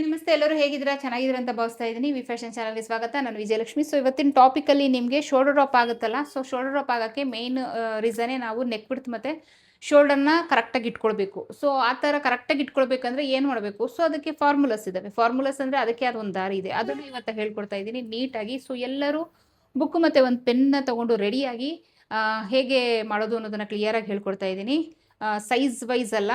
ನಮಸ್ತೆ, ಎಲ್ಲರೂ ಹೇಗಿದ್ದೀರಾ? ಚೆನ್ನಾಗಿದ್ದೀರಾ ಅಂತ ಭಾವಿಸ್ತಾ ಇದ್ದೀನಿ. ವಿ ಫ್ಯಾಷನ್ ಚಾನಲ್ಗೆ ಸ್ವಾಗತ. ನಾನು ವಿಜಯಲಕ್ಷ್ಮಿ. ಸೊ ಇವತ್ತಿನ ಟಾಪಿಕಲ್ಲಿ ನಿಮಗೆ ಶೋಲ್ಡರ್ ಡ್ರಾಪ್ ಆಗುತ್ತಲ್ಲ, ಸೊ ಶೋಲ್ಡರ್ ಡ್ರಾಪ್ ಆಗೋಕ್ಕೆ ಮೇನ್ ರೀಸನೇ ನಾವು ನೆಕ್ ಬಿಡ್ತ್ ಮತ್ತು ಶೋಲ್ಡರ್ನ ಕರೆಕ್ಟಾಗಿ ಇಟ್ಕೊಳ್ಬೇಕು. ಸೊ ಆ ಥರ ಕರೆಕ್ಟಾಗಿ ಇಟ್ಕೊಳ್ಬೇಕಂದ್ರೆ ಏನು ಮಾಡಬೇಕು? ಸೊ ಅದಕ್ಕೆ ಫಾರ್ಮುಲಾಸ್ ಇದ್ದಾವೆ. ಫಾರ್ಮುಲಾಸ್ ಅಂದರೆ ಅದಕ್ಕೆ ಅದೊಂದು ದಾರಿ ಇದೆ. ಅದನ್ನು ಇವತ್ತು ಹೇಳ್ಕೊಡ್ತಾ ಇದ್ದೀನಿ ನೀಟಾಗಿ. ಸೊ ಎಲ್ಲರೂ ಬುಕ್ ಮತ್ತು ಒಂದು ಪೆನ್ನ ತೊಗೊಂಡು ರೆಡಿಯಾಗಿ ಹೇಗೆ ಮಾಡೋದು ಅನ್ನೋದನ್ನು ಕ್ಲಿಯರಾಗಿ ಹೇಳ್ಕೊಡ್ತಾ ಇದ್ದೀನಿ. ಸೈಜ್ ವೈಸ್ ಅಲ್ಲ,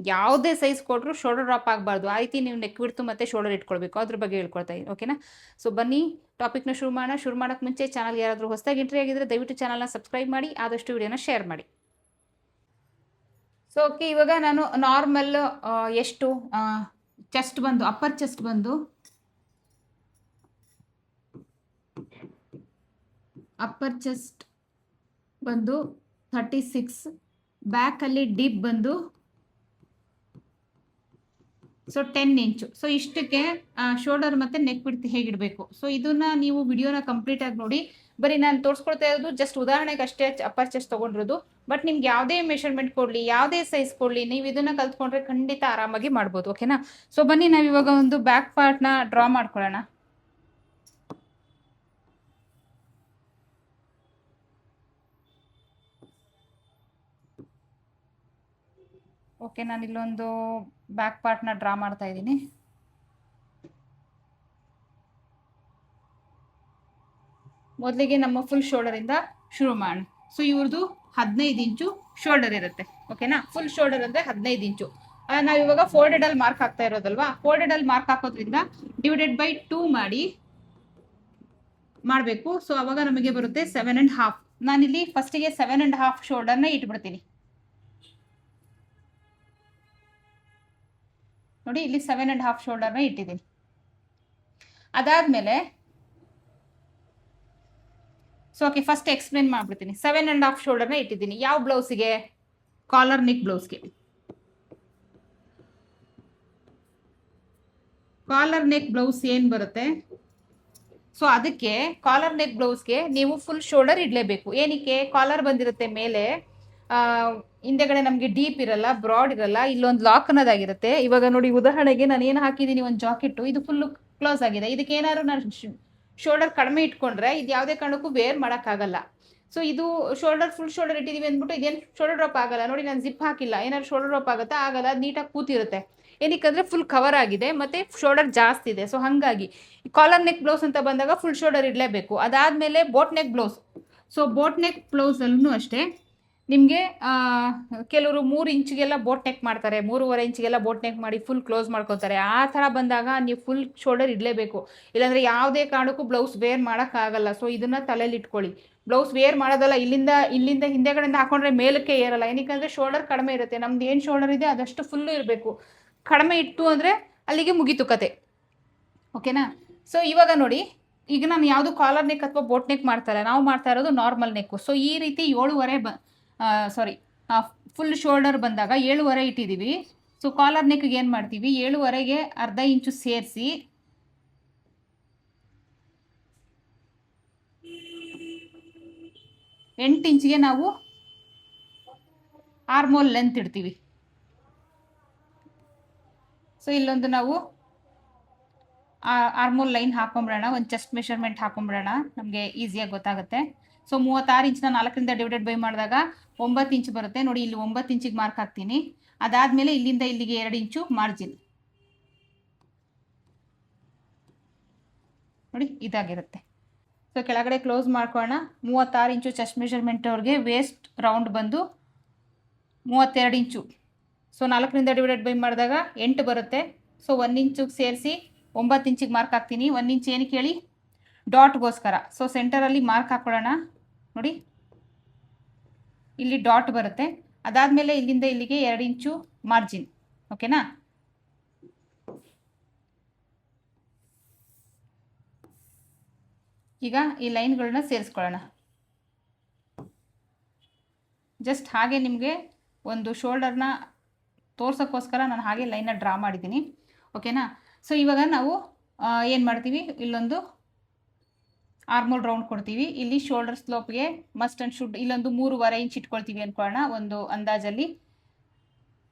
ಯಾವುದೇ ಸೈಜ್ ಕೊಟ್ಟರು ಶೋಲ್ಡರ್ ಡ್ರಾಪ್ ಆಗಬಾರ್ದು. ಆ ರೀತಿ ನೀವು ನೆಕ್ ಬಿಡ್ತು ಮತ್ತು ಶೋಲ್ಡರ್ ಇಟ್ಕೊಳ್ಬೇಕು. ಅದ್ರ ಬಗ್ಗೆ ಹೇಳ್ಕೊಡ್ತಾ ಇದ್ದೀನಿ, ಓಕೆನಾ? ಸೊ ಬನ್ನಿ ಟಾಪಿಕ್ನ ಶುರು ಮಾಡೋಣ. ಶುರು ಮಾಡೋಕ್ಕೆ ಮುಂಚೆ ಚಾನಲ್ಗೆ ಯಾರಾದರೂ ಹೊಸದಾಗಿ ಎಂಟ್ರಿ ಆಗಿದ್ದರೆ ದಯವಿಟ್ಟು ಚಾನಲ್ನ ಸಬ್ಸ್ಕ್ರೈಬ್ ಮಾಡಿ, ಆದಷ್ಟು ವಿಡಿಯೋನ ಶೇರ್ ಮಾಡಿ. ಸೊ ಓಕೆ, ಇವಾಗ ನಾನು ನಾರ್ಮಲ್ ಎಷ್ಟು ಚೆಸ್ಟ್ ಬಂದು ಅಪ್ಪರ್ ಚೆಸ್ಟ್ ಬಂದು ಅಪ್ಪರ್ ಚೆಸ್ಟ್ ಬಂದು 36, ಬ್ಯಾಕಲ್ಲಿ ಡೀಪ್ ಬಂದು ಸೊ 10 ಇಂಚು. ಸೊ ಇಷ್ಟಕ್ಕೆ ಶೋಲ್ಡರ್ ಮತ್ತು ನೆಕ್ ಬಿಡ್ತು ಹೇಗಿಡಬೇಕು. ಸೊ ಇದನ್ನ ನೀವು ವಿಡಿಯೋನ ಕಂಪ್ಲೀಟಾಗಿ ನೋಡಿ. ಬರೀ ನಾನು ತೋರಿಸ್ಕೊಡ್ತಾ ಇರೋದು ಜಸ್ಟ್ ಉದಾಹರಣೆಗೆ ಅಷ್ಟೇ ಅಪ್ಪರ್ ಚೆಸ್ಟ್ ತೊಗೊಂಡಿರೋದು. ಬಟ್ ನಿಮ್ಗೆ ಯಾವುದೇ ಮೆಷರ್ಮೆಂಟ್ ಕೊಡಲಿ, ಯಾವುದೇ ಸೈಜ್ ಕೊಡಲಿ, ನೀವು ಇದನ್ನು ಕಲ್ತ್ಕೊಂಡ್ರೆ ಖಂಡಿತ ಆರಾಮಾಗಿ ಮಾಡ್ಬೋದು, ಓಕೆನಾ? ಸೊ ಬನ್ನಿ ನಾವು ಇವಾಗ ಒಂದು ಬ್ಯಾಕ್ ಪಾರ್ಟ್ನ ಡ್ರಾ ಮಾಡ್ಕೊಳ್ಳೋಣ. ಓಕೆ, ನಾನು ಇಲ್ಲೊಂದು ಬ್ಯಾಕ್ ಪಾರ್ಟ್ನ ಡ್ರಾ ಮಾಡ್ತಾ ಇದ್ದೀನಿ. ಮೊದಲಿಗೆ ನಮ್ಮ ಫುಲ್ ಶೋಲ್ಡರಿಂದ ಶುರು ಮಾಡೋಣ. ಸೊ ಇವ್ರದ್ದು 15 ಇಂಚು ಶೋಲ್ಡರ್ ಇರುತ್ತೆ, ಓಕೆನಾ? ಫುಲ್ ಶೋಲ್ಡರ್ ಅಂದರೆ 15 ಇಂಚು. ನಾವಿವಾಗ ಫೋಲ್ಡೆಡಲ್ಲಿ ಮಾರ್ಕ್ ಹಾಕ್ತಾ ಇರೋದಲ್ವಾ? ಫೋಲ್ಡೆಡಲ್ಲಿ ಮಾರ್ಕ್ ಹಾಕೋದ್ರಿಂದ ಡಿವೈಡೆಡ್ ಬೈ 2 ಮಾಡಬೇಕು. ಸೊ ಅವಾಗ ನಮಗೆ ಬರುತ್ತೆ 7.5. ನಾನಿಲ್ಲಿ ಫಸ್ಟಿಗೆ 7.5 ಶೋಲ್ಡರ್ನ ಇಟ್ಬಿಡ್ತೀನಿ. ನೋಡಿ, ಇಲ್ಲಿ 7.5 ಶೋಲ್ಡರ್ನ ಇಟ್ಟಿದ್ದೀನಿ. ಅದಾದಮೇಲೆ ಸೊ ಓಕೆ, ಫಸ್ಟ್ ಎಕ್ಸ್ಪ್ಲೇನ್ ಮಾಡ್ಬಿಡ್ತೀನಿ. 7.5 ಶೋಲ್ಡರ್ನ ಇಟ್ಟಿದ್ದೀನಿ. ಯಾವ ಬ್ಲೌಸಿಗೆ? ಕಾಲರ್ ನೆಕ್ ಬ್ಲೌಸ್ಗೆ. ಕಾಲರ್ ನೆಕ್ ಬ್ಲೌಸ್ ಏನು ಬರುತ್ತೆ? ಸೊ ಅದಕ್ಕೆ ಕಾಲರ್ ನೆಕ್ ಬ್ಲೌಸ್ಗೆ ನೀವು ಫುಲ್ ಶೋಲ್ಡರ್ ಇಡಲೇಬೇಕು. ಏನಕ್ಕೆ? ಕಾಲರ್ ಬಂದಿರುತ್ತೆ ಮೇಲೆ, ಹಿಂದೆಗಡೆ ನಮಗೆ ಡೀಪ್ ಇರಲ್ಲ, ಬ್ರಾಡ್ ಇರಲ್ಲ, ಇಲ್ಲೊಂದು ಲಾಕ್ ಅನ್ನೋದಾಗಿರುತ್ತೆ. ಇವಾಗ ನೋಡಿ, ಉದಾಹರಣೆಗೆ ನಾನು ಏನು ಹಾಕಿದ್ದೀನಿ, ಒಂದು ಜಾಕೆಟು, ಇದು ಫುಲ್ಲು ಕ್ಲೋಸ್ ಆಗಿದೆ. ಇದಕ್ಕೆ ಏನಾದ್ರು ನಾನು ಶೋಲ್ಡರ್ ಕಡಿಮೆ ಇಟ್ಕೊಂಡ್ರೆ ಇದು ಯಾವುದೇ ಕಾರಣಕ್ಕೂ ವೇರ್ ಮಾಡೋಕ್ಕಾಗಲ್ಲ. ಸೊ ಇದು ಫುಲ್ ಶೋಲ್ಡರ್ ಇಟ್ಟಿದ್ದೀವಿ ಅಂದ್ಬಿಟ್ಟು ಇದೇನು ಶೋಲ್ಡರ್ ಡ್ರಾಪ್ ಆಗಲ್ಲ. ನೋಡಿ, ನಾನು ಜಿಪ್ ಹಾಕಿಲ್ಲ, ಏನಾದ್ರು ಶೋಲ್ಡರ್ ಡ್ರಾಪ್ ಆಗುತ್ತಾ? ಆಗಲ್ಲ. ನೀಟಾಗಿ ಕೂತಿರುತ್ತೆ. ಏನಕ್ಕಂದ್ರೆ ಫುಲ್ ಕವರ್ ಆಗಿದೆ ಮತ್ತು ಶೋಲ್ಡರ್ ಜಾಸ್ತಿ ಇದೆ. ಸೊ ಹಾಗಾಗಿ ಕಾಲರ್ ನೆಕ್ ಬ್ಲೌಸ್ ಅಂತ ಬಂದಾಗ ಫುಲ್ ಶೋಲ್ಡರ್ ಇಡಲೇಬೇಕು. ಅದಾದಮೇಲೆ boat neck blouse. So boat neck ಬ್ಲೌಸಲ್ಲೂ ಅಷ್ಟೇ ನಿಮಗೆ ಕೆಲವರು 3 ಇಂಚಿಗೆಲ್ಲ ಬೋಟ್ ನೆಕ್ ಮಾಡ್ತಾರೆ, 3.5 ಇಂಚಿಗೆಲ್ಲ ಬೋಟ್ ನೆಕ್ ಮಾಡಿ ಫುಲ್ ಕ್ಲೋಸ್ ಮಾಡ್ಕೊತಾರೆ. ಆ ಥರ ಬಂದಾಗ ನೀವು ಫುಲ್ ಶೋಲ್ಡರ್ ಇಡಲೇಬೇಕು. ಇಲ್ಲಾಂದರೆ ಯಾವುದೇ ಕಾರಣಕ್ಕೂ ಬ್ಲೌಸ್ ವೇರ್ ಮಾಡೋಕ್ಕಾಗಲ್ಲ. ಸೊ ಇದನ್ನು ತಲೆಯಲ್ಲಿ ಇಟ್ಕೊಳ್ಳಿ. ಬ್ಲೌಸ್ ವೇರ್ ಮಾಡೋದಲ್ಲ, ಇಲ್ಲಿಂದ ಹಿಂದೆಗಡೆಯಿಂದ ಹಾಕೊಂಡ್ರೆ ಮೇಲಕ್ಕೆ ಏರಲ್ಲ. ಏನಕ್ಕೆ? ಶೋಲ್ಡರ್ ಕಡಿಮೆ ಇರುತ್ತೆ. ನಮ್ದು ಏನು ಶೋಲ್ಡರ್ ಇದೆ ಅದಷ್ಟು ಫುಲ್ಲು ಇರಬೇಕು. ಕಡಿಮೆ ಇಟ್ಟು ಅಂದರೆ ಅಲ್ಲಿಗೆ ಮುಗೀತು ಕತೆ, ಓಕೆನಾ? ಸೊ ಇವಾಗ ನೋಡಿ, ಈಗ ನಾನು ಯಾವುದು ಕಾಲರ್ ನೆಕ್ ಅಥವಾ ಬೋಟ್ ನೆಕ್ ಮಾಡ್ತಾರೆ, ನಾವು ಮಾಡ್ತಾ ಇರೋದು ನಾರ್ಮಲ್ ನೆಕ್ಕು. ಸೊ ಈ ರೀತಿ 7.5 ಫುಲ್ ಶೋಲ್ಡರ್ ಬಂದಾಗ 7.5 ಇಟ್ಟಿದ್ದೀವಿ. ಸೊ ಕಾಲರ್ ನೆಕ್ಗೆ ಏನು ಮಾಡ್ತೀವಿ? 7.5ಗೆ ಅರ್ಧ ಇಂಚು ಸೇರಿಸಿ 8 ಇಂಚಿಗೆ ನಾವು ಆರ್ಮೋಲ್ ಲೆಂತ್ ಇಡ್ತೀವಿ. ಸೊ ಇಲ್ಲೊಂದು ನಾವು ಆರ್ಮೋಲ್ ಲೈನ್ ಹಾಕೊಂಬಿಡೋಣ, ಒಂದು ಚೆಸ್ಟ್ ಮೆಷರ್ಮೆಂಟ್ ಹಾಕೊಂಬಿಡೋಣ, ನಮಗೆ ಈಸಿಯಾಗಿ ಗೊತ್ತಾಗುತ್ತೆ. ಸೊ 36 ಇಂಚನ್ನ 4ರಿಂದ ಡಿವೈಡೆಡ್ ಬೈ ಮಾಡಿದಾಗ 9 ಇಂಚು ಬರುತ್ತೆ. ನೋಡಿ, ಇಲ್ಲಿ 9 ಇಂಚಿಗೆ ಮಾರ್ಕ್ ಹಾಕ್ತೀನಿ. ಅದಾದಮೇಲೆ ಇಲ್ಲಿಂದ ಇಲ್ಲಿಗೆ 2 ಇಂಚು ಮಾರ್ಜಿನ್. ನೋಡಿ, ಇದಾಗಿರುತ್ತೆ. ಸೊ ಕೆಳಗಡೆ ಕ್ಲೋಸ್ ಮಾಡ್ಕೊಳ್ಳೋಣ. 36 ಇಂಚು ಚೆಸ್ಟ್ ಮೆಷರ್ಮೆಂಟ್ ಅವ್ರಿಗೆ. ವೇಸ್ಟ್ ರೌಂಡ್ ಬಂದು 32 ಇಂಚು. ಸೊ 4ರಿಂದ ಡಿವೈಡೆಡ್ ಬೈ ಮಾಡಿದಾಗ 8 ಬರುತ್ತೆ. ಸೊ 1 ಇಂಚಿಗೆ ಸೇರಿಸಿ 9 ಇಂಚಿಗೆ ಮಾರ್ಕ್ ಹಾಕ್ತೀನಿ. 1 ಇಂಚ್ ಏನಕ್ಕೆ ಹೇಳಿ? ಡಾಟ್ಗೋಸ್ಕರ. ಸೊ ಸೆಂಟರಲ್ಲಿ ಮಾರ್ಕ್ ಹಾಕ್ಕೊಳ್ಳೋಣ. ನೋಡಿ, ಇಲ್ಲಿ ಡಾಟ್ ಬರುತ್ತೆ. ಅದಾದಮೇಲೆ ಇಲ್ಲಿಂದ ಇಲ್ಲಿಗೆ 2 ಇಂಚು ಮಾರ್ಜಿನ್, ಓಕೆನಾ? ಈಗ ಈ ಲೈನ್ಗಳನ್ನ ಸೇರಿಸ್ಕೊಳ್ಳೋಣ. ಜಸ್ಟ್ ಹಾಗೆ ನಿಮಗೆ ಒಂದು ಶೋಲ್ಡರ್ನ ತೋರ್ಸೋಕ್ಕೋಸ್ಕರ ನಾನು ಹಾಗೆ ಲೈನ್ನ ಡ್ರಾ ಮಾಡಿದ್ದೀನಿ, ಓಕೆನಾ? ಸೊ ಇವಾಗ ನಾವು ಏನು ಮಾಡ್ತೀವಿ? ಇಲ್ಲೊಂದು ಆರ್ಮೋಲ್ ರೌಂಡ್ ಕೊಡ್ತೀವಿ. ಇಲ್ಲಿ ಶೋಲ್ಡರ್ ಸ್ಲೋಪ್ಗೆ ಮಸ್ಟ್ ಆ್ಯಂಡ್ ಶುಡ್ ಇಲ್ಲೊಂದು 3.5 ಇಂಚ್ ಇಟ್ಕೊಳ್ತೀವಿ ಅಂದ್ಕೊಳ್ಳೋಣ. ಒಂದು ಅಂದಾಜಲ್ಲಿ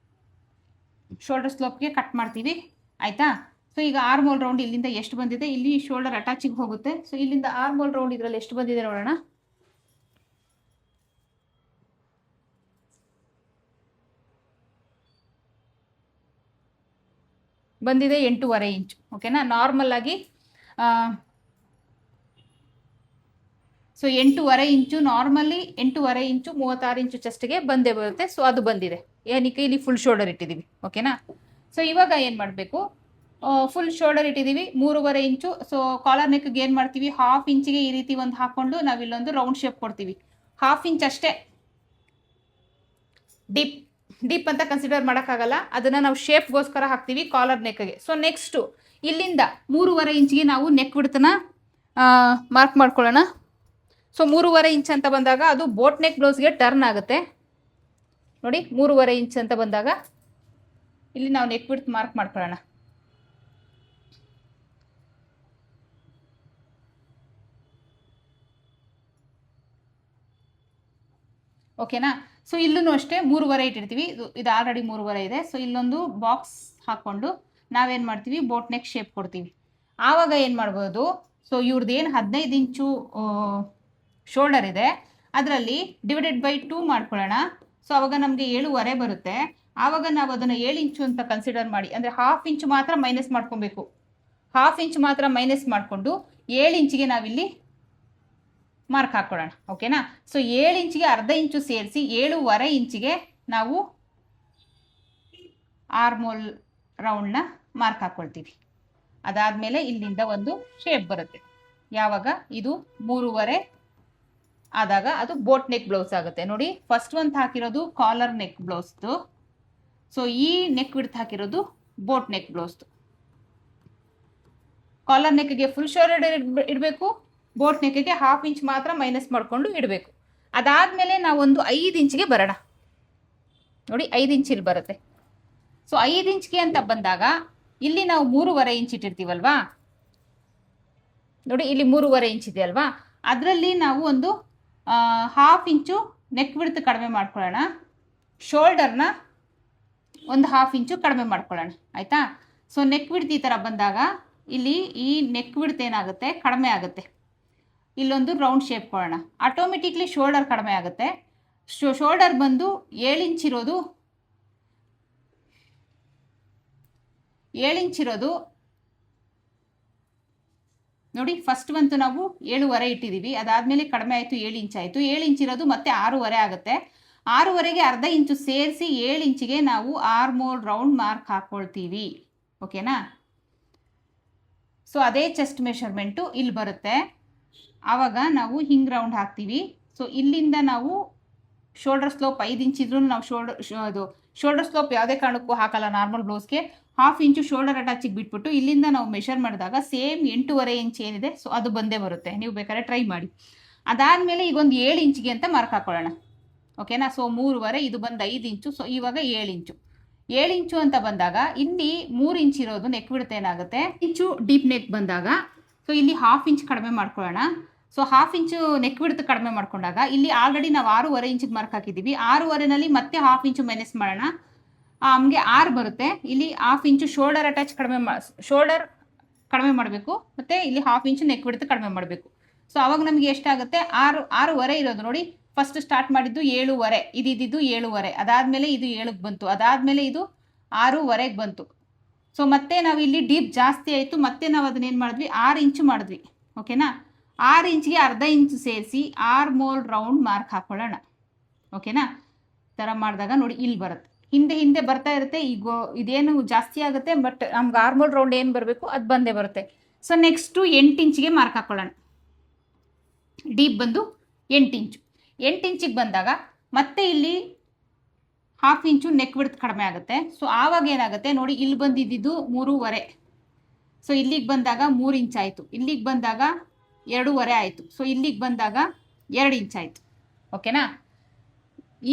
ಶೋಲ್ಡರ್ ಸ್ಲೋಪ್ಗೆ ಕಟ್ ಮಾಡ್ತೀವಿ, ಆಯಿತಾ? ಸೊ ಈಗ ಆರ್ಮೋಲ್ ರೌಂಡ್ ಇಲ್ಲಿಂದ ಎಷ್ಟು ಬಂದಿದೆ, ಇಲ್ಲಿ ಶೋಲ್ಡರ್ ಅಟ್ಯಾಚಿಗೆ ಹೋಗುತ್ತೆ. ಸೊ ಇಲ್ಲಿಂದ ಆರ್ಮೋಲ್ ರೌಂಡ್ ಇದರಲ್ಲಿ ಎಷ್ಟು ಬಂದಿದೆ ನೋಡೋಣ. ಬಂದಿದೆ 8.5 ಇಂಚು. ಓಕೆನಾ, ನಾರ್ಮಲ್ ಆಗಿ ಸೊ 8.5 ಇಂಚು ನಾರ್ಮಲಿ 8.5 ಇಂಚು 36 ಇಂಚು ಚೆಸ್ಟ್ಗೆ ಬಂದೇ ಬರುತ್ತೆ. ಸೊ ಅದು ಬಂದಿದೆ, ಏನಕ್ಕೆ ಇಲ್ಲಿ ಫುಲ್ ಶೋಲ್ಡರ್ ಇಟ್ಟಿದ್ದೀವಿ. ಓಕೆನಾ, ಸೊ ಇವಾಗ ಏನು ಮಾಡಬೇಕು, ಫುಲ್ ಶೋಲ್ಡರ್ ಇಟ್ಟಿದ್ದೀವಿ 3.5 ಇಂಚು. ಸೊ ಕಾಲರ್ ನೆಕ್ಗೆ ಏನು ಮಾಡ್ತೀವಿ, 1/2 ಇಂಚಿಗೆ ಈ ರೀತಿ ಒಂದು ಹಾಕ್ಕೊಂಡು ನಾವಿಲ್ಲೊಂದು ರೌಂಡ್ ಶೇಪ್ ಕೊಡ್ತೀವಿ. 1/2 ಇಂಚ್ ಅಷ್ಟೇ, ಡೀಪ್ ಅಂತ ಕನ್ಸಿಡರ್ ಮಾಡೋಕ್ಕಾಗಲ್ಲ, ಅದನ್ನು ನಾವು ಶೇಪ್ಗೋಸ್ಕರ ಹಾಕ್ತೀವಿ ಕಾಲರ್ ನೆಕ್ಗೆ. ಸೊ ನೆಕ್ಸ್ಟು ಇಲ್ಲಿಂದ 3.5 ಇಂಚಿಗೆ ನಾವು ನೆಕ್ ಬಿಡ್ತನ ಮಾರ್ಕ್ ಮಾಡ್ಕೊಳ್ಳೋಣ. ಸೊ 3.5 ಇಂಚ್ ಅಂತ ಬಂದಾಗ ಅದು ಬೋಟ್ ನೆಕ್ ಬ್ಲೌಸ್ಗೆ ಟರ್ನ್ ಆಗುತ್ತೆ ನೋಡಿ. 3.5 ಇಂಚ್ ಅಂತ ಬಂದಾಗ ಇಲ್ಲಿ ನಾವು ನೆಕ್ ಬಿಡ್ತು ಮಾರ್ಕ್ ಮಾಡ್ಕೊಳ್ಳೋಣ. ಓಕೆನಾ, ಸೊ ಇಲ್ಲೂ ಅಷ್ಟೇ 3.5 ಇಟ್ಟಿರ್ತೀವಿ. ಇದು ಆಲ್ರೆಡಿ 3.5 ಇದೆ. ಸೊ ಇಲ್ಲೊಂದು ಬಾಕ್ಸ್ ಹಾಕ್ಕೊಂಡು ನಾವೇನು ಮಾಡ್ತೀವಿ, ಬೋಟ್ ನೆಕ್ ಶೇಪ್ ಕೊಡ್ತೀವಿ. ಆವಾಗ ಏನು ಮಾಡ್ಬೋದು, ಸೊ ಇವ್ರದ್ದು ಏನು 15 ಇಂಚು ಶೋಲ್ಡರ್ ಇದೆ, ಅದರಲ್ಲಿ ಡಿವೈಡೆಡ್ ಬೈ 2 ಮಾಡ್ಕೊಳ್ಳೋಣ. ಸೊ ಅವಾಗ ನಮಗೆ 7.5 ಬರುತ್ತೆ. ಆವಾಗ ನಾವು ಅದನ್ನು 7 ಇಂಚು ಅಂತ ಕನ್ಸಿಡರ್ ಮಾಡಿ, ಅಂದರೆ 1/2 ಇಂಚು ಮಾತ್ರ ಮೈನಸ್ ಮಾಡ್ಕೊಬೇಕು. 1/2 ಇಂಚು ಮಾತ್ರ ಮೈನಸ್ ಮಾಡಿಕೊಂಡು 7 ಇಂಚಿಗೆ ನಾವಿಲ್ಲಿ ಮಾರ್ಕ್ ಹಾಕ್ಕೊಳ್ಳೋಣ. ಓಕೆನಾ, ಸೊ 7 ಇಂಚಿಗೆ ಅರ್ಧ ಇಂಚು ಸೇರಿಸಿ 7.5 ಇಂಚಿಗೆ ನಾವು ಆರ್ಮೋಲ್ ರೌಂಡ್ನ ಮಾರ್ಕ್ ಹಾಕ್ಕೊಳ್ತೀವಿ. ಅದಾದಮೇಲೆ ಇಲ್ಲಿಂದ ಒಂದು ಶೇಪ್ ಬರುತ್ತೆ. ಯಾವಾಗ ಇದು 3.5 ಆದಾಗ ಅದು ಬೋಟ್ ನೆಕ್ ಬ್ಲೌಸ್ ಆಗುತ್ತೆ ನೋಡಿ. ಫಸ್ಟ್ ಒಂದು ಹಾಕಿರೋದು ಕಾಲರ್ ನೆಕ್ ಬ್ಲೌಸ್ದು. ಸೊ ಈ ನೆಕ್ ವಿಡ್ತ್ ಹಾಕಿರೋದು ಬೋಟ್ ನೆಕ್ ಬ್ಲೌಸ್ದು. ಕಾಲರ್ ನೆಕ್ಗೆ ಫುಲ್ ಶೋಲ್ಡರ್ ಇಡಬೇಕು, ಬೋಟ್ ನೆಕ್ಗೆ 1/2 ಇಂಚ್ ಮಾತ್ರ ಮೈನಸ್ ಮಾಡಿಕೊಂಡು ಇಡಬೇಕು. ಅದಾದಮೇಲೆ ನಾವೊಂದು 5 ಇಂಚಿಗೆ ಬರೋಣ ನೋಡಿ. 5 ಇಂಚ್ ಇಲ್ಲಿ ಬರುತ್ತೆ. ಸೊ 5 ಇಂಚ್ಗೆ ಅಂತ ಬಂದಾಗ ಇಲ್ಲಿ ನಾವು 3.5 ಇಂಚ್ ಇಟ್ಟಿರ್ತೀವಲ್ವಾ ನೋಡಿ, ಇಲ್ಲಿ 3.5 ಇಂಚ್ ಇದೆ ಅಲ್ವಾ, ಅದರಲ್ಲಿ ನಾವು ಒಂದು 1/2 ಇಂಚು ನೆಕ್ ವಿಡ್ತ್ ಕಡಿಮೆ ಮಾಡ್ಕೊಳ್ಳೋಣ. ಶೋಲ್ಡರ್ನ ಒಂದು 1/2 ಇಂಚು ಕಡಿಮೆ ಮಾಡ್ಕೊಳ್ಳೋಣ, ಆಯಿತಾ. ಸೊ ನೆಕ್ ವಿಡ್ತ್ ಈ ಥರ ಬಂದಾಗ ಇಲ್ಲಿ ಈ ನೆಕ್ ವಿಡ್ತ್ ಏನಾಗುತ್ತೆ, ಕಡಿಮೆ ಆಗುತ್ತೆ. ಇಲ್ಲೊಂದು ರೌಂಡ್ ಶೇಪ್ ಕೊಡೋಣ, ಆಟೋಮೆಟಿಕ್ಲಿ ಶೋಲ್ಡರ್ ಕಡಿಮೆ ಆಗುತ್ತೆ. ಶೋಲ್ಡರ್ ಬಂದು 7 ಇಂಚ್ ಇರೋದು 7 ಇಂಚ್ ಇರೋದು ನೋಡಿ. ಫಸ್ಟ್ ಬಂತು ನಾವು 7.5 ಇಟ್ಟಿದ್ದೀವಿ, ಅದಾದಮೇಲೆ ಕಡಿಮೆ ಆಯಿತು 7 ಇಂಚ್ ಆಯಿತು. 7 ಇಂಚ್ ಇರೋದು ಮತ್ತೆ 6.5 ಆಗುತ್ತೆ. 6.5ಗೆ ಅರ್ಧ ಇಂಚು ಸೇರಿಸಿ 7 ಇಂಚಿಗೆ ನಾವು ಆರ್ಮೋಲ್ ರೌಂಡ್ ಮಾರ್ಕ್ ಹಾಕ್ಕೊಳ್ತೀವಿ. ಓಕೆನಾ, ಸೊ ಅದೇ ಚೆಸ್ಟ್ ಮೆಷರ್ಮೆಂಟು ಇಲ್ಲಿ ಬರುತ್ತೆ. ಆವಾಗ ನಾವು ಹಿಂಗೆ ರೌಂಡ್ ಹಾಕ್ತೀವಿ. ಸೊ ಇಲ್ಲಿಂದ ನಾವು ಶೋಲ್ಡರ್ ಸ್ಲೋಪ್ 5 ಇಂಚ್ ಇದ್ರೂ ನಾವು ಶೋಲ್ಡರ್ ಸ್ಲೋಪ್ ಯಾವುದೇ ಕಾರಣಕ್ಕೂ ಹಾಕಲ್ಲ ನಾರ್ಮಲ್ ಬ್ಲೌಸ್ಗೆ. 1/2 ಇಂಚು ಶೋಲ್ಡರ್ ಅಟ್ಯಾಚಿಗೆ ಬಿಟ್ಬಿಟ್ಟು ಇಲ್ಲಿಂದ ನಾವು ಮೆಷರ್ ಮಾಡಿದಾಗ ಸೇಮ್ 8.5 ಇಂಚ್ ಏನಿದೆ ಸೊ ಅದು ಬಂದೇ ಬರುತ್ತೆ. ನೀವು ಬೇಕಾದ್ರೆ ಟ್ರೈ ಮಾಡಿ. ಅದಾದಮೇಲೆ ಈಗ ಒಂದು 7 ಇಂಚಿಗೆ ಅಂತ ಮಾರ್ಕ್ ಹಾಕೊಳ್ಳೋಣ. ಓಕೆನಾ, ಸೊ 3.5 ಇದು ಬಂದು 5 ಇಂಚು. ಸೊ ಇವಾಗ 7 ಇಂಚು 7 ಇಂಚು ಅಂತ ಬಂದಾಗ ಇಲ್ಲಿ 3 ಇಂಚ್ ಇರೋದು ನೆಕ್ ವಿಡ್ತ್ ಏನಾಗುತ್ತೆ, ಇಂಚು ಡೀಪ್ ನೆಕ್ ಬಂದಾಗ ಸೊ ಇಲ್ಲಿ 1/2 ಇಂಚ್ ಕಡಿಮೆ ಮಾಡ್ಕೊಳ್ಳೋಣ. ಸೊ 1/2 ಇಂಚು ನೆಕ್ ವಿಡ್ತ್ ಕಡಿಮೆ ಮಾಡ್ಕೊಂಡಾಗ ಇಲ್ಲಿ ಆಲ್ರೆಡಿ ನಾವು 6.5 ಇಂಚಿಗೆ ಮಾರ್ಕ್ ಹಾಕಿದ್ದೀವಿ. 6.5ನಲ್ಲಿ ಮತ್ತೆ 1/2 ಇಂಚು ಮೈನಸ್ ಮಾಡೋಣ, ನಮಗೆ 6 ಬರುತ್ತೆ. ಇಲ್ಲಿ 1/2 ಇಂಚು ಶೋಲ್ಡರ್ ಅಟ್ಯಾಚ್ ಶೋಲ್ಡರ್ ಕಡಿಮೆ ಮಾಡಬೇಕು, ಮತ್ತು ಇಲ್ಲಿ 1/2 ಇಂಚು ನೆಕ್ ವಿಡ್ತ್ ಕಡಿಮೆ ಮಾಡಬೇಕು. ಸೊ ಅವಾಗ ನಮಗೆ ಎಷ್ಟಾಗುತ್ತೆ, 6.5 ಇರೋದು ನೋಡಿ. ಫಸ್ಟ್ ಸ್ಟಾರ್ಟ್ ಮಾಡಿದ್ದು 7.5, ಇದಿದ್ದು 7.5, ಅದಾದಮೇಲೆ ಇದು 7ಕ್ಕೆ ಬಂತು, ಅದಾದಮೇಲೆ ಇದು 6.5ಗೆ ಬಂತು. ಸೊ ಮತ್ತೆ ನಾವು ಇಲ್ಲಿ ಡೀಪ್ ಜಾಸ್ತಿ ಆಯಿತು, ಮತ್ತೆ ನಾವು ಅದನ್ನೇನು ಮಾಡಿದ್ವಿ, 6 ಇಂಚು ಮಾಡಿದ್ವಿ. ಓಕೆನಾ, 6 ಇಂಚಿಗೆ ಅರ್ಧ ಇಂಚು ಸೇರಿಸಿ ಆರ್ಮೋಲ್ ರೌಂಡ್ ಮಾರ್ಕ್ ಹಾಕ್ಕೊಳ್ಳೋಣ. ಓಕೆನಾ, ಥರ ಮಾಡಿದಾಗ ನೋಡಿ ಇಲ್ಲಿ ಬರುತ್ತೆ. ಹಿಂದೆ ಬರ್ತಾ ಇರುತ್ತೆ. ಈಗ ಇದೇನು ಜಾಸ್ತಿ ಆಗುತ್ತೆ, ಬಟ್ ನಮ್ಗೆ ಆರ್ಮೋಲ್ ರೌಂಡ್ ಏನು ಬರಬೇಕು ಅದು ಬಂದೇ ಬರುತ್ತೆ. ಸೊ ನೆಕ್ಸ್ಟು 8 ಇಂಚಿಗೆ ಮಾರ್ಕ್ ಹಾಕ್ಕೊಳ್ಳೋಣ. ಡೀಪ್ ಬಂದು 8 ಇಂಚು. 8 ಇಂಚಿಗೆ ಬಂದಾಗ ಮತ್ತೆ ಇಲ್ಲಿ 1/2 ಇಂಚು ನೆಕ್ ವಿಡ್ತ್ ಕಡಿಮೆ ಆಗುತ್ತೆ. ಸೊ ಆವಾಗ ಏನಾಗುತ್ತೆ ನೋಡಿ, ಇಲ್ಲಿ ಬಂದಿದ್ದು 3.5. ಸೊ ಇಲ್ಲಿಗೆ ಬಂದಾಗ 3 ಇಂಚ್ ಆಯಿತು, ಇಲ್ಲಿಗೆ ಬಂದಾಗ 2.5 ಆಯಿತು. ಸೊ ಇಲ್ಲಿಗೆ ಬಂದಾಗ 2 ಇಂಚ್ ಆಯಿತು. ಓಕೆನಾ,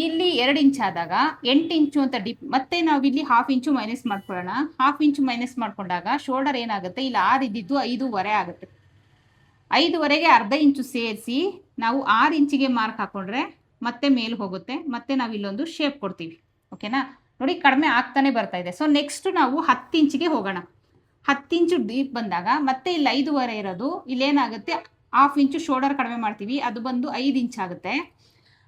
ಇಲ್ಲಿ 2 ಇಂಚ್ ಆದಾಗ 8 ಇಂಚು ಅಂತ ಡೀಪ್, ಮತ್ತೆ ನಾವು ಇಲ್ಲಿ 1/2 ಇಂಚು ಮೈನಸ್ ಮಾಡ್ಕೊಳ್ಳೋಣ. 1/2 ಇಂಚು ಮೈನಸ್ ಮಾಡ್ಕೊಂಡಾಗ ಶೋಲ್ಡರ್ ಏನಾಗುತ್ತೆ, ಇಲ್ಲಿ 6 ಇದ್ದಿದ್ದು 5.5 ಆಗುತ್ತೆ. 5.5ಗೆ ಅರ್ಧ ಇಂಚು ಸೇರಿಸಿ ನಾವು 6 ಇಂಚಿಗೆ ಮಾರ್ಕ್ ಹಾಕೊಂಡ್ರೆ ಮತ್ತೆ ಮೇಲೆ ಹೋಗುತ್ತೆ. ಮತ್ತೆ ನಾವು ಇಲ್ಲೊಂದು ಶೇಪ್ ಕೊಡ್ತೀವಿ. ಓಕೆನಾ, ನೋಡಿ ಕಡಿಮೆ ಆಗ್ತಾನೆ ಬರ್ತಾ ಇದೆ. ಸೊ ನೆಕ್ಸ್ಟ್ ನಾವು 10 ಇಂಚಿಗೆ ಹೋಗೋಣ. 10 ಇಂಚು ಡೀಪ್ ಬಂದಾಗ ಮತ್ತೆ ಇಲ್ಲಿ 5.5 ಇರೋದು ಇಲ್ಲೇನಾಗುತ್ತೆ, 1/2 ಇಂಚು ಶೋಲ್ಡರ್ ಕಡಿಮೆ ಮಾಡ್ತೀವಿ, ಅದು ಬಂದು 5 ಇಂಚ್ ಆಗುತ್ತೆ.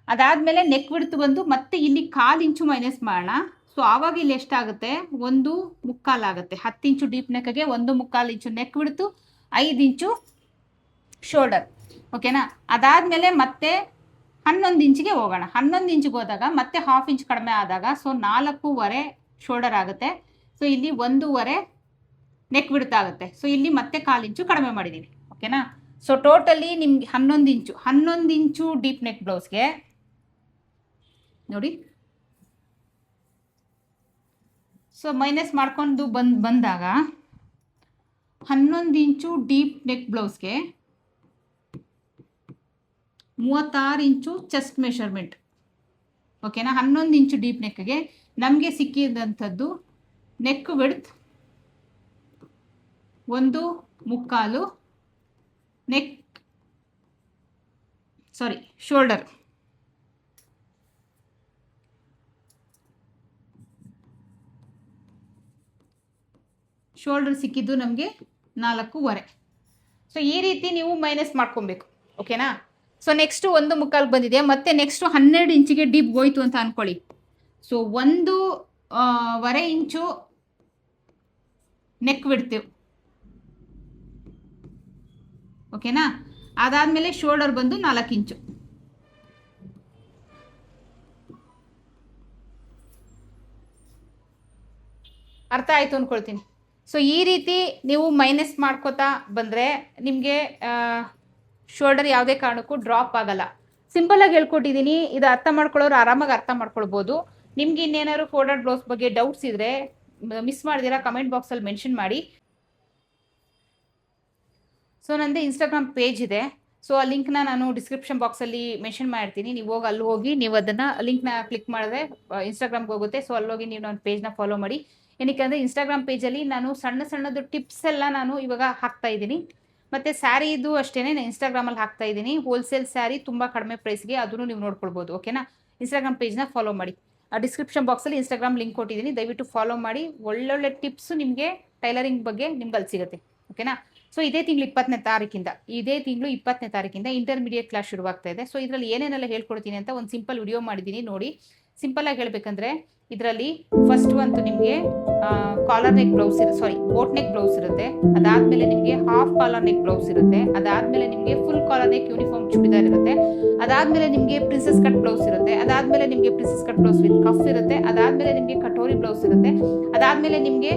ಅದಾದಮೇಲೆ ನೆಕ್ ವಿಡ್ತ್ ಬಂದು ಮತ್ತೆ ಇಲ್ಲಿ 1/4 ಇಂಚು ಮೈನಸ್ ಮಾಡೋಣ. ಸೊ ಆವಾಗ ಇಲ್ಲಿ ಎಷ್ಟಾಗುತ್ತೆ, 1.25 ಆಗುತ್ತೆ. 10 ಇಂಚು ಡೀಪ್ ನೆಕ್ಗೆ 1.25 ಇಂಚು ನೆಕ್ ವಿಡ್ತು, 5 ಇಂಚು ಶೋಲ್ಡರ್. ಓಕೆನಾ. ಅದಾದಮೇಲೆ ಮತ್ತೆ 11 ಇಂಚಿಗೆ ಹೋಗೋಣ. 11 ಇಂಚಿಗೆ ಹೋದಾಗ ಮತ್ತೆ 1/2 ಇಂಚ್ ಕಡಿಮೆ ಆದಾಗ ಸೊ 4.25 ಶೋಲ್ಡರ್ ಆಗುತ್ತೆ. ಸೊ ಇಲ್ಲಿ 1.25 ನೆಕ್ ವಿಡ್ತ್ ಆಗುತ್ತೆ. ಸೊ ಇಲ್ಲಿ ಮತ್ತೆ 1/4 ಇಂಚು ಕಡಿಮೆ ಮಾಡಿದ್ದೀವಿ. ಓಕೆನಾ. ಸೊ ಟೋಟಲಿ ನಿಮ್ಗೆ 11 ಇಂಚು ಡೀಪ್ ನೆಕ್ ಬ್ಲೌಸ್ಗೆ ನೋಡಿ. ಸೊ ಮೈನಸ್ ಮಾಡ್ಕೊಂಡು ಬಂದಾಗ 11 ಇಂಚು ಡೀಪ್ ನೆಕ್ ಬ್ಲೌಸ್ಗೆ 36 ಇಂಚು ಚೆಸ್ಟ್ ಮೆಷರ್ಮೆಂಟ್. ಓಕೆನಾ. 11 ಇಂಚು ಡೀಪ್ ನೆಕ್ಗೆ ನಮಗೆ ಸಿಕ್ಕಿದಂಥದ್ದು ನೆಕ್ ವಿಡ್ತ್ 1.25, ಶೋಲ್ಡರ್ ಸಿಕ್ಕಿದ್ದು ನಮಗೆ 4.25. ಸೊ ಈ ರೀತಿ ನೀವು ಮೈನಸ್ ಮಾಡ್ಕೊಬೇಕು. ಓಕೆನಾ. ಸೊ ನೆಕ್ಸ್ಟು 1.25 ಬಂದಿದೆ. ಮತ್ತೆ ನೆಕ್ಸ್ಟು 12 ಇಂಚಿಗೆ ಡೀಪ್ ಹೋಯ್ತು ಅಂತ ಅಂದ್ಕೊಳ್ಳಿ. ಸೊ 1.25 ಇಂಚು ನೆಕ್ ಬಿಡ್ತೀವಿ. ಓಕೆನಾ. ಅದಾದಮೇಲೆ ಶೋಲ್ಡರ್ ಬಂದು 4 ಇಂಚು. ಅರ್ಥ ಆಯಿತು ಅಂದ್ಕೊಳ್ತೀನಿ. ಸೊ ಈ ರೀತಿ ನೀವು ಮೈನಸ್ ಮಾಡ್ಕೋತಾ ಬಂದರೆ ನಿಮಗೆ ಶೋಲ್ಡರ್ ಯಾವುದೇ ಕಾರಣಕ್ಕೂ ಡ್ರಾಪ್ ಆಗಲ್ಲ. ಸಿಂಪಲಾಗಿ ಹೇಳ್ಕೊಟ್ಟಿದ್ದೀನಿ. ಇದು ಅರ್ಥ ಮಾಡ್ಕೊಳ್ಳೋರು ಆರಾಮಾಗಿ ಅರ್ಥ ಮಾಡ್ಕೊಳ್ಬೋದು. ನಿಮ್ಗೆ ಇನ್ನೇನಾದ್ರು ಫೋಲ್ಡೆಡ್ ಬ್ಲೌಸ್ ಬಗ್ಗೆ ಡೌಟ್ಸ್ ಇದ್ದರೆ ಮಿಸ್ ಮಾಡಿದಿರಾ ಕಮೆಂಟ್ ಬಾಕ್ಸಲ್ಲಿ ಮೆನ್ಷನ್ ಮಾಡಿ. ಸೊ ನನ್ನದು ಇನ್ಸ್ಟಾಗ್ರಾಮ್ ಪೇಜ್ ಇದೆ. ಸೊ ಆ ಲಿಂಕ್ನ ನಾನು ಡಿಸ್ಕ್ರಿಪ್ಷನ್ ಬಾಕ್ಸಲ್ಲಿ ಮೆನ್ಷನ್ ಮಾಡಿರ್ತೀನಿ. ನೀವು ಅಲ್ಲಿ ಹೋಗಿ ನೀವು ಅದನ್ನು ಲಿಂಕ್ನ ಕ್ಲಿಕ್ ಮಾಡಿದ್ರೆ ಇನ್ಸ್ಟಾಗ್ರಾಮ್ಗೆ ಹೋಗುತ್ತೆ. ಸೊ ಅಲ್ಲೋಗಿ ನೀವು ನನ್ನ ಪೇಜ್ನ ಫಾಲೋ ಮಾಡಿ. ಏನಕ್ಕೆ ಅಂದರೆ ಇನ್ಸ್ಟಾಗ್ರಾಮ್ ಪೇಜಲ್ಲಿ ನಾನು ಸಣ್ಣದು ಟಿಪ್ಸ್ ಎಲ್ಲ ನಾನು ಇವಾಗ ಹಾಕ್ತಾ ಇದ್ದೀನಿ. ಮತ್ತು ಸ್ಯಾರಿದು ಅಷ್ಟೇ ನಾನು ಇನ್ಸ್ಟಾಗ್ರಾಮಲ್ಲಿ ಹಾಕ್ತಾ ಇದ್ದೀನಿ. ಹೋಲ್ಸೇಲ್ ಸ್ಯಾರಿ ತುಂಬ ಕಡಿಮೆ ಪ್ರೈಸ್ಗೆ, ಅದನ್ನು ನೀವು ನೋಡ್ಕೊಳ್ಬೋದು. ಓಕೆನಾ. ಇನ್ಸ್ಟಾಗ್ರಾಮ್ ಪೇಜ್ನ ಫಾಲೋ ಮಾಡಿ. ಆ ಡಿಸ್ಕ್ರಿಪ್ಷನ್ ಬಾಕ್ಸಲ್ಲಿ ಇನ್ಸ್ಟಾಗ್ರಾಮ್ ಲಿಂಕ್ ಕೊಟ್ಟಿದ್ದೀನಿ, ದಯವಿಟ್ಟು ಫಾಲೋ ಮಾಡಿ. ಒಳ್ಳೊಳ್ಳೆ ಟಿಪ್ಸು ನಿಮಗೆ ಟೈಲರಿಂಗ್ ಬಗ್ಗೆ ನಿಮ್ಗೆ ಅಲ್ಲಿ ಸಿಗುತ್ತೆ. ಓಕೆನಾ. ಸೊ ಇದೇ ತಿಂಗಳು 20ನೇ ತಾರೀಕಿಂದ ಇಂಟರ್ಮೀಡಿಯೇಟ್ ಕ್ಲಾಸ್ ಶುರುವಾಗ್ತಾ ಇದೆ. ಸೊ ಇದರಲ್ಲಿ ಏನೇನೆಲ್ಲ ಹೇಳ್ಕೊಡ್ತೀನಿ ಅಂತ ಒಂದು ಸಿಂಪಲ್ ವಿಡಿಯೋ ಮಾಡಿದ್ದೀನಿ ನೋಡಿ. ಸಿಂಪಲಾಗಿ ಹೇಳಬೇಕಂದ್ರೆ ಇದರಲ್ಲಿ ಫಸ್ಟ್ ಅಂತೂ ನಿಮಗೆ collar neck blouse boat neck blouse ಇರುತ್ತೆ. ಅದಾದಮೇಲೆ ನಿಮಗೆ ಹಾಫ್ ಕಾಲರ್ ನೆಕ್ ಬ್ಲೌಸ್ ಇರುತ್ತೆ. ಅದಾದಮೇಲೆ ನಿಮಗೆ full collar neck uniform churidar ಇರುತ್ತೆ. ಅದಾದಮೇಲೆ ನಿಮಗೆ ಪ್ರಿನ್ಸೆಸ್ ಕಟ್ ಬ್ಲೌಸ್ ಇರುತ್ತೆ. ಅದಾದಮೇಲೆ ನಿಮಗೆ princess cut blouse with cuff ಇರುತ್ತೆ. ಅದಾದಮೇಲೆ ನಿಮಗೆ ಕಟೋರಿ ಬ್ಲೌಸ್ ಇರುತ್ತೆ. ಅದಾದಮೇಲೆ ನಿಮಗೆ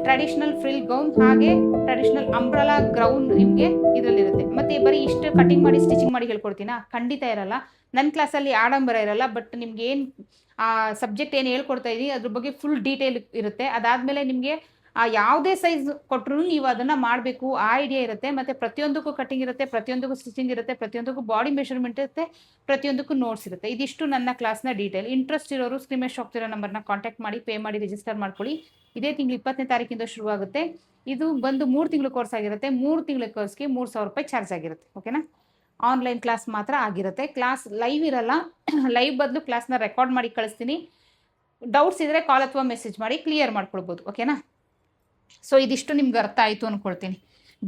ಟ್ರೆಡಿಷನಲ್ ಫ್ರಿಲ್ ಗೌನ್, ಹಾಗೆ ಟ್ರೆಡಿಷನಲ್ ಅಂಬ್ರಲಾ ಗ್ರೌನ್ ನಿಮಗೆ ಇದರಲ್ಲಿರುತ್ತೆ. ಮತ್ತೆ ಬರೀ ಇಷ್ಟು ಕಟಿಂಗ್ ಮಾಡಿ ಸ್ಟಿಚಿಂಗ್ ಮಾಡಿ ಹೇಳ್ಕೊಡ್ತೀನಾ? ಖಂಡಿತ ಇರಲ್ಲ. ನನ್ನ ಕ್ಲಾಸಲ್ಲಿ ಆಡಂಬರ ಇರಲ್ಲ. ಬಟ್ ನಿಮ್ಗೆ ಏನು ಆ ಸಬ್ಜೆಕ್ಟ್ ಏನು ಹೇಳ್ಕೊಡ್ತಾ ಇದ್ದೀನಿ ಅದ್ರ ಬಗ್ಗೆ ಫುಲ್ ಡೀಟೇಲ್ ಇರುತ್ತೆ. ಅದಾದಮೇಲೆ ನಿಮಗೆ ಯಾವುದೇ ಸೈಜ್ ಕೊಟ್ಟರು ನೀವು ಅದನ್ನು ಮಾಡಬೇಕು ಆ ಐಡಿಯಾ ಇರುತ್ತೆ. ಮತ್ತು ಪ್ರತಿಯೊಂದಕ್ಕೂ ಕಟಿಂಗ್ ಇರುತ್ತೆ, ಪ್ರತಿಯೊಂದಕ್ಕೂ ಸ್ಟಿಚಿಂಗ್ ಇರುತ್ತೆ, ಪ್ರತಿಯೊಂದಕ್ಕೂ ಬಾಡಿ ಮೆಷರ್ಮೆಂಟ್ ಇರುತ್ತೆ, ಪ್ರತಿಯೊಂದಕ್ಕೂ ನೋಟ್ಸ್ ಇರುತ್ತೆ. ಇದಿಷ್ಟು ನನ್ನ ಕ್ಲಾಸ್ನ ಡೀಟೇಲ್. ಇಂಟ್ರೆಸ್ಟ್ ಇರೋರು ಸ್ಕ್ರೀನ್ ಮೇಲೆ ಆಗ್ತಿರೋ ನಂಬರ್ನ ಕಾಂಟ್ಯಾಕ್ಟ್ ಮಾಡಿ, ಪೇ ಮಾಡಿ ರಿಜಿಸ್ಟರ್ ಮಾಡ್ಕೊಳ್ಳಿ. ಇದೇ ತಿಂಗಳು 20ನೇ ತಾರೀಕಿಂದ ಶುರುವಾಗುತ್ತೆ. ಇದು ಬಂದು 3 ತಿಂಗಳು ಕೋರ್ಸ್ ಆಗಿರುತ್ತೆ. 3 ತಿಂಗಳ ಕೋರ್ಸ್ಗೆ 3,000 ರೂಪಾಯಿ ಚಾರ್ಜ್ ಆಗಿರುತ್ತೆ. ಓಕೆನಾ. ಆನ್ಲೈನ್ ಕ್ಲಾಸ್ ಮಾತ್ರ ಆಗಿರುತ್ತೆ. ಕ್ಲಾಸ್ ಲೈವ್ ಇರಲ್ಲ. ಲೈವ್ ಬದಲು ಕ್ಲಾಸ್ನ ರೆಕಾರ್ಡ್ ಮಾಡಿ ಕಳಿಸ್ತೀನಿ. ಡೌಟ್ಸ್ ಇದ್ದರೆ ಕಾಲ್ ಅಥವಾ ಮೆಸೇಜ್ ಮಾಡಿ ಕ್ಲಿಯರ್ ಮಾಡ್ಕೊಳ್ಬೋದು. ಓಕೆನಾ. ಸೊ ಇದಿಷ್ಟು ನಿಮ್ಗೆ ಅರ್ಥ ಆಯಿತು ಅಂದ್ಕೊಳ್ತೀನಿ.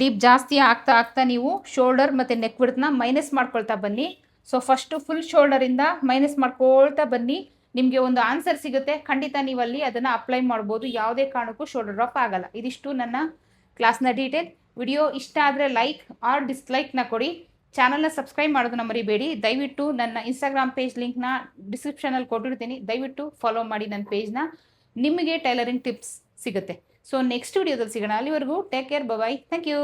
ಡೀಪ್ ಜಾಸ್ತಿ ಆಗ್ತಾ ನೀವು ಶೋಲ್ಡರ್ ಮತ್ತು ನೆಕ್ ವಿಡ್ತ್ನ ಮೈನಸ್ ಮಾಡ್ಕೊಳ್ತಾ ಬನ್ನಿ. ಸೊ ಫಸ್ಟು ಫುಲ್ ಶೋಲ್ಡರಿಂದ ಮೈನಸ್ ಮಾಡ್ಕೊಳ್ತಾ ಬನ್ನಿ. ನಿಮಗೆ ಒಂದು ಆನ್ಸರ್ ಸಿಗುತ್ತೆ. ಖಂಡಿತ ನೀವಲ್ಲಿ ಅದನ್ನು ಅಪ್ಲೈ ಮಾಡ್ಬೋದು. ಯಾವುದೇ ಕಾರಣಕ್ಕೂ ಶೋಲ್ಡರ್ ಡ್ರಾಪ್ ಆಗಲ್ಲ. ಇದಿಷ್ಟು ನನ್ನ ಕ್ಲಾಸ್ನ ಡೀಟೇಲ್. ವಿಡಿಯೋ ಇಷ್ಟ ಆದರೆ ಲೈಕ್ ಆರ್ ಡಿಸ್ಲೈಕ್ನ ಕೊಡಿ. ಚಾನಲ್ನ ಸಬ್ಸ್ಕ್ರೈಬ್ ಮಾಡೋದನ್ನ ಮರಿಬೇಡಿ. ದಯವಿಟ್ಟು ನನ್ನ ಇನ್ಸ್ಟಾಗ್ರಾಮ್ ಪೇಜ್ ಲಿಂಕ್ನ ಡಿಸ್ಕ್ರಿಪ್ಷನಲ್ಲಿ ಕೊಟ್ಟಿರ್ತೀನಿ. ದಯವಿಟ್ಟು ಫಾಲೋ ಮಾಡಿ ನನ್ನ ಪೇಜ್ನ. ನಿಮಗೆ ಟೈಲರಿಂಗ್ ಟಿಪ್ಸ್ ಸಿಗುತ್ತೆ. ಸೊ ನೆಕ್ಸ್ಟ್ ವಿಡಿಯೋದಲ್ಲಿ ಸಿಗೋಣ. ಅಲ್ಲಿವರೆಗೂ take care. Bye. Thank you.